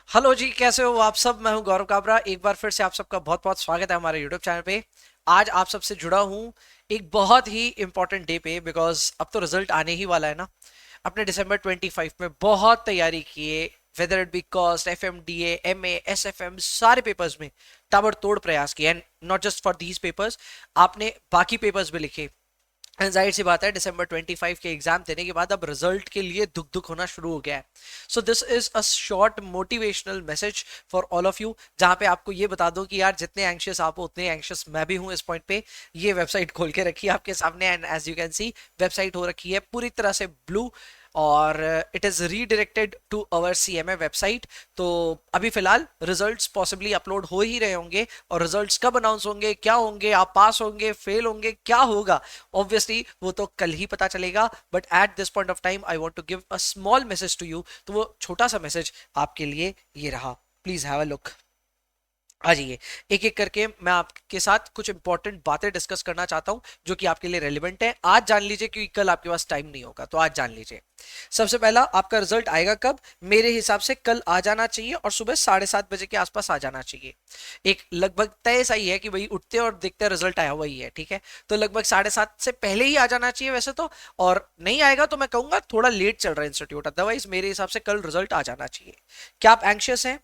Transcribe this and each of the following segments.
Hello जी, कैसे हो आप सब। मैं हूं गौरव काबरा। एक बार फिर से आप सबका बहुत बहुत स्वागत है हमारे यूट्यूब चैनल पे। आज आप सबसे जुड़ा हूं एक बहुत ही इंपॉर्टेंट डे पे, बिकॉज अब तो रिजल्ट आने ही वाला है ना। अपने दिसंबर 25 में बहुत तैयारी किए, whether it be cost, F M D M S F M, सारे पेपर्स में ताबड़तोड़ प्रयास किए। And not just for these papers, आपने बाकी पेपर्स भी लिखे। जाहिर सी बात है, दिसंबर 25 के एग्जाम देने के बाद अब रिजल्ट के लिए दुख दुख होना शुरू हो गया है। So this is a short motivational message for all of you, जहां पे आपको ये बता दो कि यार जितने एंशियस आप हो उतने एंशियस मैं भी हूं इस पॉइंट पे। ये वेबसाइट खोल के रखी है आपके सामने, and as you can see website हो रखी है पूरी तरह से ब्लू, और it is redirected to our CMA website. तो अभी फिलहाल रिजल्ट्स पॉसिबली अपलोड हो ही रहे होंगे, और रिजल्ट्स कब अनाउंस होंगे, क्या होंगे, आप पास होंगे, फेल होंगे, क्या होगा, ऑब्वियसली वो तो कल ही पता चलेगा। But at this point of time I want to give a small message to you. तो वो छोटा सा मैसेज आपके लिए ये रहा। Please have a look. आ जाइए, एक एक करके मैं आपके साथ कुछ इंपॉर्टेंट बातें डिस्कस करना चाहता हूं जो कि आपके लिए रेलिवेंट है। आज जान लीजिए, क्योंकि कल आपके पास टाइम नहीं होगा, तो आज जान लीजिए। सबसे पहला, आपका रिजल्ट आएगा कब? मेरे हिसाब से कल आ जाना चाहिए, और सुबह 7:30 बजे के आसपास आ जाना चाहिए। एक लगभग तय सा ही है कि भाई उठते और देखते रिजल्ट आया वही है, ठीक है। तो लगभग 7:30 से पहले ही आ जाना चाहिए वैसे तो। और नहीं आएगा तो मैं कहूंगा थोड़ा लेट चल रहा है इंस्टीट्यूट, अदरवाइज मेरे हिसाब से कल रिजल्ट आ जाना चाहिए। क्या आप एंक्शियस हैं?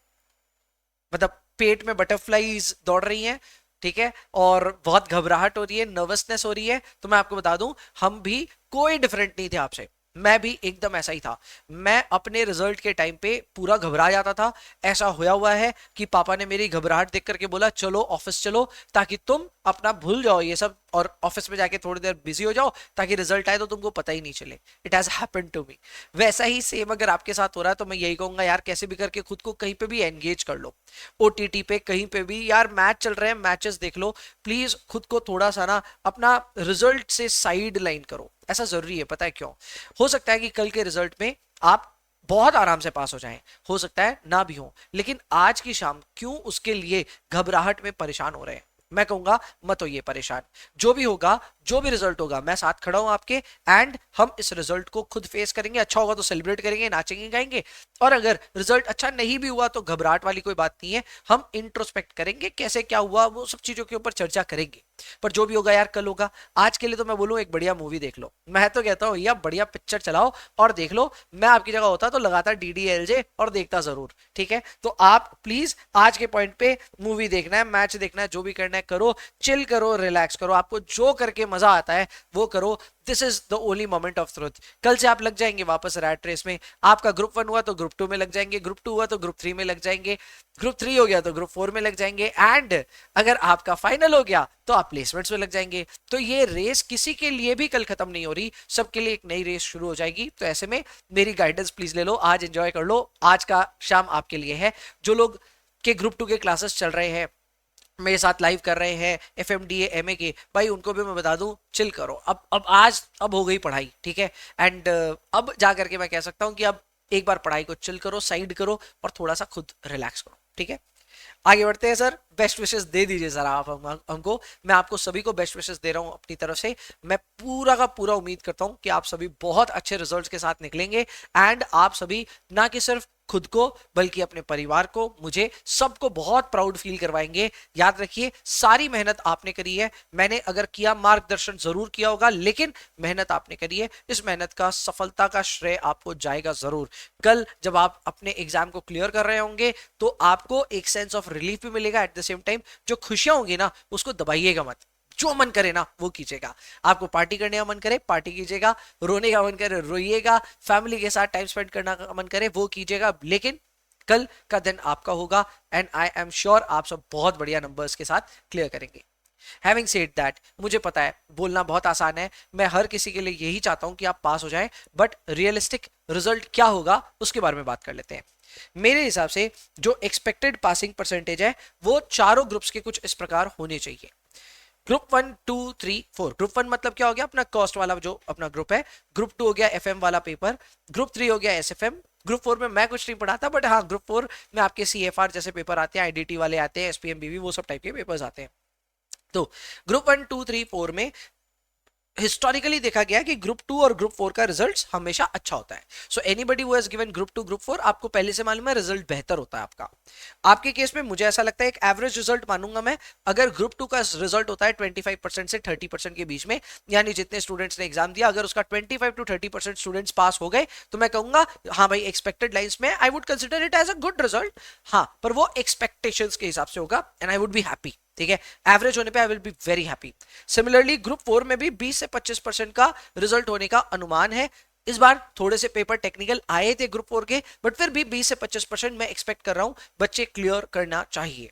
मतलब पेट में बटरफ्लाईज दौड़ रही हैं, ठीक है, और बहुत घबराहट हो रही है, नर्वसनेस हो रही है, तो मैं आपको बता दूं, हम भी कोई डिफरेंट नहीं थे आपसे। मैं भी एकदम ऐसा ही था। मैं अपने रिजल्ट के टाइम पे पूरा घबरा जाता था। ऐसा होया हुआ है कि पापा ने मेरी घबराहट देख करके बोला चलो ऑफिस चलो, ताकि तुम अपना भूल जाओ ये सब, और ऑफिस में जाके थोड़ी देर बिजी हो जाओ, ताकि रिजल्ट आए तो तुमको पता ही नहीं चले। It has happened to me. वैसा ही सेम अगर आपके साथ हो रहा है, तो मैं यही कहूंगा यार, कैसे भी करके खुद को कहीं पे भी एंगेज कर लो। ओटीटी पे कहीं पे भी यार मैच चल रहे हैं, मैचेस देख लो। प्लीज खुद को थोड़ा सा ना अपना रिजल्ट से साइड लाइन करो। ऐसा जरूरी है, पता है क्यों? हो सकता है कि कल के रिजल्ट में आप बहुत आराम से पास हो जाएं, हो सकता है ना भी हो, लेकिन आज की शाम क्यों उसके लिए घबराहट में परेशान हो रहे हैं? मैं कहूंगा मत होइए परेशान। जो भी होगा, जो भी रिजल्ट होगा, मैं साथ खड़ा हूं आपके, एंड हम इस रिजल्ट को खुद फेस करेंगे। अच्छा होगा तो सेलिब्रेट करेंगे, नाचेंगे गाएंगे। और अगर रिजल्ट अच्छा नहीं भी हुआ तो घबराहट वाली कोई बात नहीं है। हम इंट्रोस्पेक्ट करेंगे, कैसे क्या हुआ, वो सब चीजों के ऊपर चर्चा करेंगे। पर जो भी होगा यार, कल होगा। आज के लिए तो मैं बोलूं एक बढ़िया मूवी देख लो। मैं तो कहता हूँ भैया बढ़िया पिक्चर चलाओ और देख लो। मैं आपकी जगह होता तो लगातार डीडीएलजे और देखता जरूर, ठीक है। तो आप प्लीज आज के पॉइंट पे मूवी देखना है, मैच देखना है, जो भी करना है करो, चिल करो, रिलैक्स करो, आपको जो करके मजा आता है वो करो। This is the only moment of truth. कल से आप लग जाएंगे वापस रैट रेस में। आपका ग्रुप 1 हुआ तो ग्रुप 2 में लग जाएंगे, ग्रुप 2 हुआ तो ग्रुप 3 में लग जाएंगे, ग्रुप 3 हो गया तो ग्रुप 4 में लग जाएंगे, एंड अगर आपका फाइनल हो गया तो आप प्लेसमेंट्स में लग जाएंगे। तो ये रेस किसी के लिए भी कल खत्म नहीं हो रही, सबके लिए एक नई रेस शुरू हो जाएगी। तो ऐसे में मेरी गाइडेंस प्लीज ले लो, आज एंजॉय कर लो। आज का शाम आपके लिए है। जो लोग के ग्रुप 2 के क्लासेस चल रहे हैं, मेरे साथ लाइव कर रहे हैं, F M D M A के भाई, उनको भी मैं बता दूं चिल करो। अब आज अब हो गई पढ़ाई, ठीक है। एंड अब जा करके मैं कह सकता हूं कि अब एक बार पढ़ाई को चिल करो, साइड करो, और थोड़ा सा खुद रिलैक्स करो, ठीक है। आगे बढ़ते हैं सर। बेस्ट विशेस दे दीजिए सर आप हमको। मैं आपको सभी को बेस्ट विशेस दे रहा हूं अपनी तरफ से। मैं पूरा का पूरा उम्मीद करता हूं कि आप सभी बहुत अच्छे रिजल्ट्स के साथ निकलेंगे, एंड आप सभी ना कि सिर्फ खुद को बल्कि अपने परिवार को, मुझे, सबको बहुत प्राउड फील करवाएंगे। याद रखिए, सारी मेहनत आपने करी है। मैंने अगर किया, मार्गदर्शन जरूर किया होगा, लेकिन मेहनत आपने करी है। इस मेहनत का, सफलता का श्रेय आपको जाएगा जरूर। कल जब आप अपने एग्जाम को क्लियर कर रहे होंगे तो आपको एक सेंस ऑफ रिलीफ भी मिलेगा। एट द सेम टाइम जो खुशियां होंगी ना, उसको दबाइएगा मत। जो मन करे ना वो कीजिएगा। आपको पार्टी करने का मन करे, पार्टी कीजिएगा। रोने का मन करे, रोइएगा। फैमिली के साथ टाइम स्पेंड करने का मन करे, वो कीजिएगा। लेकिन कल का दिन आपका होगा, एंड आई एम श्योर आप सब बहुत बढ़िया नंबर्स के साथ क्लियर करेंगे। हैविंग सेड दैट, मुझे पता है बोलना बहुत आसान है, मैं हर किसी के लिए यही चाहता हूं कि आप पास हो जाएं, बट रियलिस्टिक रिजल्ट क्या होगा उसके बारे में बात कर लेते हैं। मेरे हिसाब से जो एक्सपेक्टेड पासिंग परसेंटेज है वो चारों ग्रुप्स के कुछ इस प्रकार होने चाहिए। ग्रुप 1, 2, 3, 4। ग्रुप 1 मतलब क्या हो गया? अपना कॉस्ट वाला जो अपना ग्रुप है। ग्रुप 2 हो गया एफएम वाला पेपर। ग्रुप 3 हो गया एसएफएम। ग्रुप 4 में मैं कुछ नहीं पढ़ाता, बट हाँ, ग्रुप 4 में आपके सीएफआर जैसे पेपर आते हैं, आईडीटी वाले आते हैं, एसपीएमबीवी, वो सब टाइप के पेपर्स आते हैं। तो ग्रुप 1, 2, 3, 4 में हिस्टोरिकली देखा गया कि ग्रुप 2 और ग्रुप 4 का रिजल्ट हमेशा अच्छा होता है। So anybody who has given group 2 group 4, आपको पहले से मालूम है रिजल्ट बेहतर होता है आपका। आपके केस में मुझे ऐसा लगता है एक एवरेज रिजल्ट मानूंगा मैं, अगर ग्रुप 2 का रिजल्ट होता है 25% से 30% के बीच में, यानी जितने स्टूडेंट्स ने एग्जाम दिया अगर उसका 25 to 30% स्टूडेंट्स पास हो गए, तो मैं कहूंगा हाँ भाई एक्सपेक्टेड लाइंस में I would consider it as a good result. हाँ, पर वो एक्सपेक्टेशंस के हिसाब से होगा and I would be happy. ठीक है, एवरेज होने पे I will be very happy. Similarly group 4 में भी 20 से 25% का रिजल्ट होने का अनुमान है। इस बार थोड़े से पेपर टेक्निकल आए थे ग्रुप 4 के, बट फिर भी 20 से 25% मैं एक्सपेक्ट कर रहा हूं बच्चे क्लियर करना चाहिए।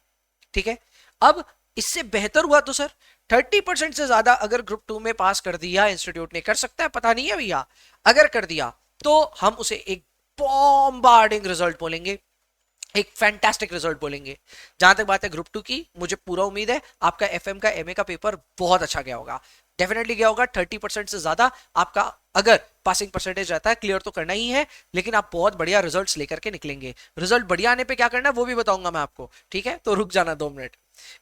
ठीक है, अब इससे बेहतर हुआ तो सर 30% से ज्यादा अगर ग्रुप 2 में पास कर दिया इंस्टीट्यूट ने, कर सकता है पता नहीं है भैया, अगर कर दिया तो हम उसे एक बॉम्बार्डिंग रिजल्ट बोलेंगे, एक फैंटास्टिक रिजल्ट बोलेंगे। जहां तक बात है ग्रुप 2 की, मुझे पूरा उम्मीद है आपका एफएम का एमए का पेपर बहुत अच्छा गया होगा, डेफिनेटली गया होगा। 30% से ज्यादा आपका अगर पासिंग परसेंटेज रहता है, क्लियर तो करना ही है, लेकिन आप बहुत बढ़िया रिजल्ट्स लेकर के निकलेंगे। रिजल्ट बढ़िया आने पे क्या करना है वो भी बताऊंगा मैं आपको, ठीक है, तो रुक जाना 2 मिनट।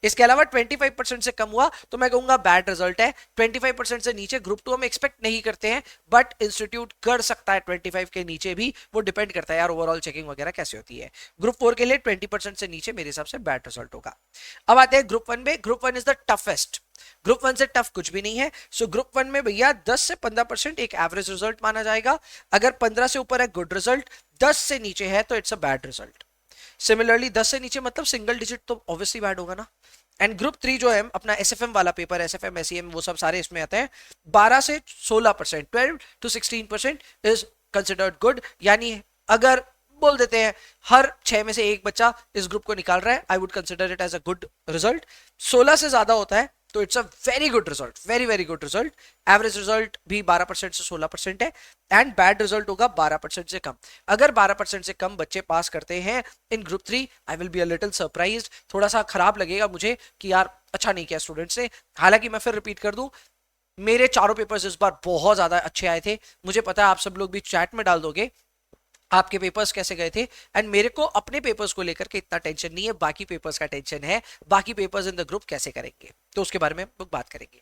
इसके अलावा 25% से कम हुआ तो मैं कहूंगा बैड रिजल्ट है। 25% से नीचे ग्रुप 2 हम एक्सपेक्ट नहीं करते हैं, बट इंस्टीट्यूट कर सकता है 25 के नीचे भी, वो डिपेंड करता है यार ओवरऑल चेकिंग वगैरह कैसे होती है। ग्रुप 4 के लिए 20% से नीचे मेरे हिसाब से बैड रिजल्ट होगा। अब आते हैं ग्रुप 1 में। Group 1 is the toughest. Group 1 से टफ कुछ भी नहीं है। सो ग्रुप 1 में भैया 10 से 15% एक एवरेज रिजल्ट माना जाएगा। अगर 15 से ऊपर है गुड रिजल्ट, 10 से नीचे है तो it's a bad result. Similarly 10 से नीचे मतलब सिंगल डिजिट तो ऑब्वियसली बैड होगा ना। एंड ग्रुप 3 जो है अपना एसएफएम वाला पेपर, एसएफएम एसईएम वो सब सारे इसमें आते हैं, 12 से 16%, 12 to 16% इज कंसिडर्ड गुड। यानी अगर बोल देते हैं हर 6 में से एक बच्चा इस ग्रुप को निकाल रहा है, I would consider it as a good result. 16 से ज्यादा होता है तो it's a very good result, very very good result. Average result भी 12% से 16% है एंड बैड रिजल्ट होगा 12% से कम। अगर 12% से कम बच्चे पास करते हैं in group 3, I will be a little surprised, थोड़ा सा खराब लगेगा मुझे कि यार अच्छा नहीं किया स्टूडेंट्स ने। हालांकि मैं फिर रिपीट कर दूं, मेरे चारों पेपर्स इस बार बहुत ज्यादा अच्छे आए थे। मुझे पता है आप सब लोग भी चैट में डाल दोगे आपके पेपर्स कैसे गए थे, एंड मेरे को अपने पेपर्स को लेकर के इतना टेंशन नहीं है, बाकी पेपर्स का टेंशन है, बाकी पेपर्स इन द ग्रुप कैसे करेंगे, तो उसके बारे में हम लोग बात करेंगे।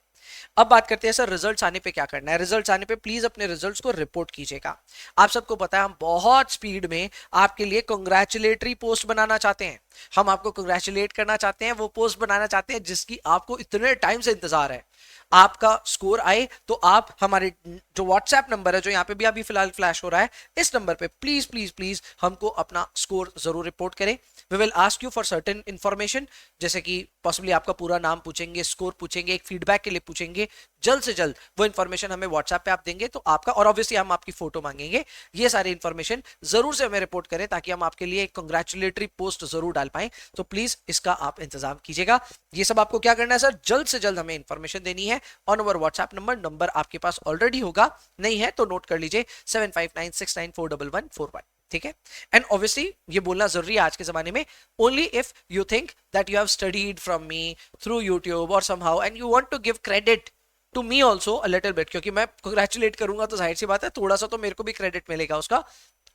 अब बात करते हैं सर रिजल्ट्स आने पे क्या करना है। रिजल्ट्स आने पे प्लीज अपने रिजल्ट्स को रिपोर्ट कीजिएगा। आप सबको पता है हम बहुत स्पीड में आपके लिए कंग्रेचुलेटरी पोस्ट बनाना चाहते हैं, हम आपको कंग्रेचुलेट करना चाहते हैं, वो पोस्ट बनाना चाहते हैं जिसकी आपको इतने टाइम से इंतजार है। आपका स्कोर आए तो आप हमारे जो व्हाट्सएप नंबर है जो यहाँ पे भी अभी फिलहाल फ्लैश हो रहा है, इस नंबर पे प्लीज प्लीज प्लीज हमको अपना स्कोर जरूर रिपोर्ट करें। We will ask you for certain information, जैसे कि पॉसिबली आपका पूरा नाम पूछेंगे, स्कोर पूछेंगे, एक फीडबैक के लिए पूछेंगे। जल्द से जल्द वो इन्फॉर्मेशन हमें व्हाट्सएप पे आप देंगे तो आपका, और ऑब्वियसली हम आपकी फोटो मांगेंगे। ये सारी इन्फॉर्मेशन जरूर से हमें रिपोर्ट करें ताकि हम आपके लिए एक कंग्रेचुलेटरी पोस्ट जरूर डाल पाए। तो प्लीज इसका आप इंतजाम कीजिएगा। ये सब आपको क्या करना है सर, जल्द से जल्द हमें इन्फॉर्मेशन देनी है ऑन अवर व्हाट्सएप नंबर आपके पास ऑलरेडी होगा, नहीं है तो नोट कर लीजिए 7596941141। ठीक है, एंड ऑब्वियसली ये बोलना जरूरी है आज के जमाने में, only if you think that you have studied from me through YouTube और somehow and you want to give credit to me also a little bit, क्योंकि मैं कंग्रेचुलेट करूंगा तो जाहिर सी बात है थोड़ा सा तो मेरे को भी क्रेडिट मिलेगा उसका।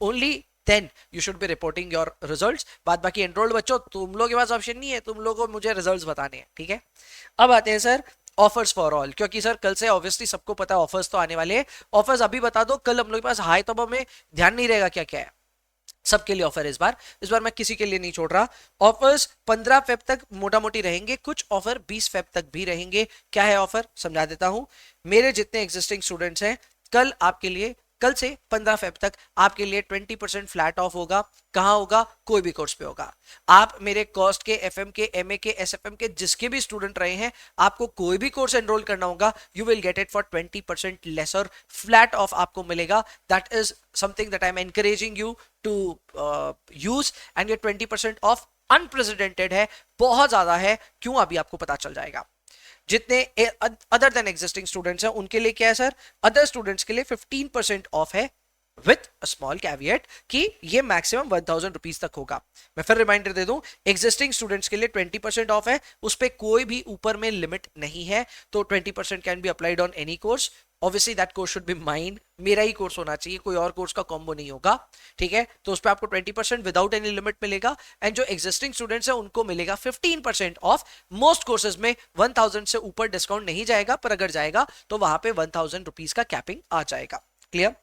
Only then you should be reporting your results. बाद बाकी एनरोल्ड बच्चों तुम लोगों के पास ऑप्शन नहीं है, तुम लोगों को मुझे रिजल्ट्स बताने हैं। ठीक है, अब आते हैं सर ऑफर्स फॉर ऑल, क्योंकि सर कल से ऑब्वियसली सबको पता है ऑफर्स तो आने वाले हैं। ऑफर्स अभी बता दो, कल हम लोग के पास हाई तो हमें ध्यान नहीं रहेगा क्या क्या है, सबके लिए ऑफर है इस बार मैं किसी के लिए नहीं छोड़ रहा। ऑफर्स 15 फेब तक मोटा मोटी रहेंगे, कुछ ऑफर 20 फेब तक भी रहेंगे। क्या है ऑफर समझा देता हूं। मेरे जितने एग्जिस्टिंग स्टूडेंट्स हैं, कल आपके लिए, कल से 15 फेब तक आपके लिए 20% फ्लैट ऑफ होगा। कहां होगा, कोई भी कोर्स पे होगा। आप मेरे कॉस्ट के, एफएम के, एमए के, एसएफएम के जिसके भी स्टूडेंट रहे हैं, आपको कोई भी कोर्स एनरोल करना होगा, you will get it for 20% lesser, flat off आपको मिलेगा। That is something that I am encouraging you to use, and ये 20% ऑफ अनप्रेसिडेंटेड है, बहुत ज्यादा है। क्यों, अभी आपको पता चल जाएगा। जितने अदर देन एग्जिस्टिंग स्टूडेंट्स हैं उनके लिए क्या है सर, अदर स्टूडेंट्स के लिए 15% ऑफ है विथ अ स्मॉल कैवियट कि ये मैक्सिमम 1000 रुपीज तक होगा। मैं फिर रिमाइंडर दे दूं, एग्जिस्टिंग स्टूडेंट्स के लिए 20% ऑफ है, उस पर कोई भी ऊपर में लिमिट नहीं है, तो 20% can be applied on any course. Obviously that course should be mine, मेरा ही कोर्स होना चाहिए, कोई और कोर्स का कॉम्बो नहीं होगा, ठीक है। तो उस पर आपको 20% विदाउट एनी लिमिट मिलेगा, एंड जो एग्जिस्टिंग स्टूडेंट्स है उनको मिलेगा 15% ऑफ। मोस्ट कोर्सेज में 1000 से ऊपर डिस्काउंट नहीं जाएगा, पर अगर जाएगा तो वहां पे 1000 रुपीज का कैपिंग आ जाएगा। क्लियर?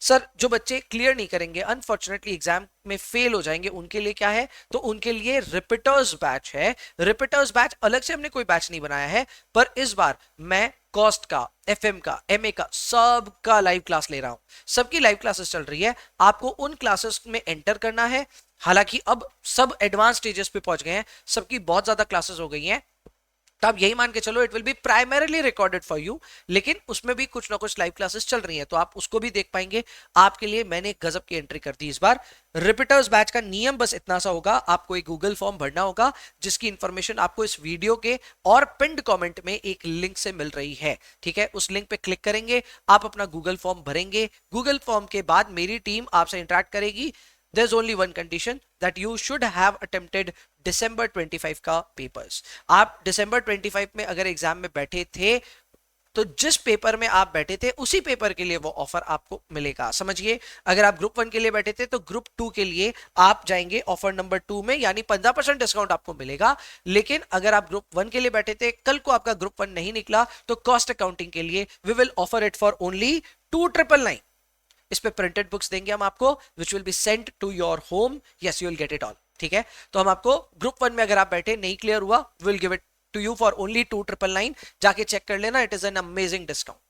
सर जो बच्चे क्लियर नहीं करेंगे, अनफॉर्चुनेटली एग्जाम में फेल हो जाएंगे, उनके लिए क्या है? तो उनके लिए रिपीटर्स बैच है। रिपीटर्स बैच अलग से हमने कोई बैच नहीं बनाया है, पर इस बार मैं कॉस्ट का, एफएम का, एमए का, सब का लाइव क्लास ले रहा हूं। सबकी लाइव क्लासेस चल रही है, आपको उन क्लासेस में एंटर करना है। हालांकि अब सब एडवांस स्टेजेस पे पहुंच गए हैं, सबकी बहुत ज्यादा क्लासेस हो गई हैं, तो आप यही मान के चलो it will B primarily recorded for you, लेकिन उसमें भी कुछ ना कुछ लाइव क्लासेस चल रही हैं, तो आप उसको भी देख पाएंगे। आपके लिए मैंने गजब की एंट्री कर दी इस बार। रिपीटर्स बैच का नियम बस इतना सा होगा, आपको एक गूगल फॉर्म भरना होगा, जिसकी इंफॉर्मेशन आपको इस वीडियो के और पिंड कमेंट में एक लिंक से मिल रही है, ठीक है। उस लिंक पे क्लिक करेंगे, आप अपना गूगल फॉर्म भरेंगे, गूगल फॉर्म के बाद मेरी टीम आपसे इंटरेक्ट करेगी। There's only one condition that you should have attempted December 25 का पेपर्स। आप December 25 में अगर एग्जाम में बैठे थे, तो जिस पेपर में आप बैठे थे उसी पेपर के लिए वो ऑफर आपको मिलेगा। समझिए, अगर आप ग्रुप 1 के लिए बैठे थे तो ग्रुप 2 के लिए आप जाएंगे ऑफर नंबर 2 में, यानी 15% डिस्काउंट आपको मिलेगा। लेकिन अगर आप ग्रुप 1 के लिए बैठे थे, कल को आपका ग्रुप 1 नहीं निकला, तो कॉस्ट अकाउंटिंग के लिए we will offer it for only 2999। इस पे प्रिंटेड बुक्स देंगे हम आपको, which will be sent to your home. Yes, you will get it all, ठीक है। तो हम आपको ग्रुप 1 में अगर आप बैठे, नहीं क्लियर हुआ, will give it to you for only 2999। जाके चेक कर लेना, it is an amazing discount.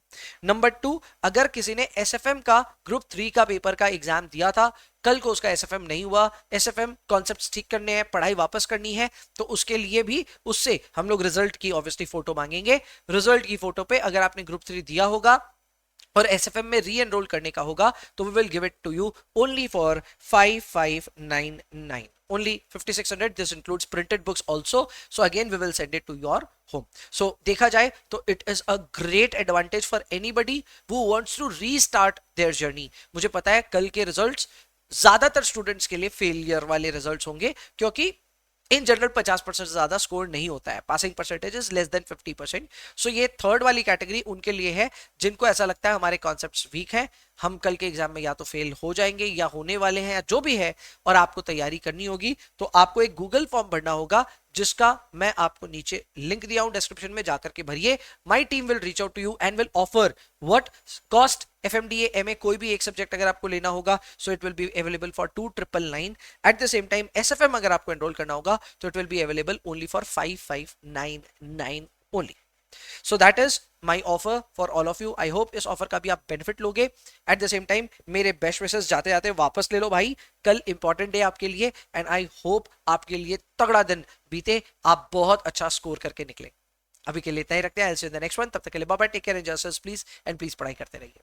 Number 2, अगर किसी ने एसएफएम का ग्रुप 3 का पेपर का एग्जाम दिया था, कल को उसका एसएफएम नहीं हुआ, एसएफएम कॉन्सेप्ट्स ठीक करने हैं, पढ़ाई वापस करनी है, तो उसके लिए भी उससे हम लोग रिजल्ट की ऑब्वियसली फोटो मांगेंगे। रिजल्ट की फोटो पे अगर आपने ग्रुप 3 दिया होगा और एसएफएम में री एनरोल करने का होगा, तो we will give it to you only for 5599, only 5600। this includes printed books also, so again we will send it to your home। so देखा जाए तो it is a great advantage for anybody who wants to restart their journey। मुझे पता है कल के results ज्यादातर students के लिए फेलियर वाले रिजल्ट्स होंगे, क्योंकि इन जनरल 50% से ज्यादा स्कोर नहीं होता है, passing percentage is less than 50%। सो ये थर्ड वाली कैटेगरी उनके लिए है जिनको ऐसा लगता है हमारे कॉन्सेप्ट्स वीक हैं, हम कल के एग्जाम में या तो फेल हो जाएंगे या होने वाले हैं या जो भी है, और आपको तैयारी करनी होगी। तो आपको एक गूगल फॉर्म भरना होगा, जिसका मैं आपको नीचे लिंक दिया हूं डिस्क्रिप्शन में, जाकर के भरिए। My team will reach out to you and will offer what cost FMDA MA कोई भी एक सब्जेक्ट अगर आपको लेना होगा, so it will be available for 2999। At the same time SFM अगर आपको एनरोल करना होगा, तो it will be available only for 5599 only. So that is my offer for all of you. I hope इस ऑफर का भी आप benefit लोगे। एट द सेम टाइम मेरे बेस्ट विशेस जाते जाते वापस ले लो भाई, कल इंपॉर्टेंट डे आपके लिए, एंड आई होप आपके लिए तगड़ा दिन बीते, आप बहुत अच्छा स्कोर करके निकले। अभी के लिए इतना ही रखते हैं, इन द नेक्स्ट वन। तब तक के लिए bye bye, take care, enjoy yourselves please, and please पढ़ाई करते रहिए।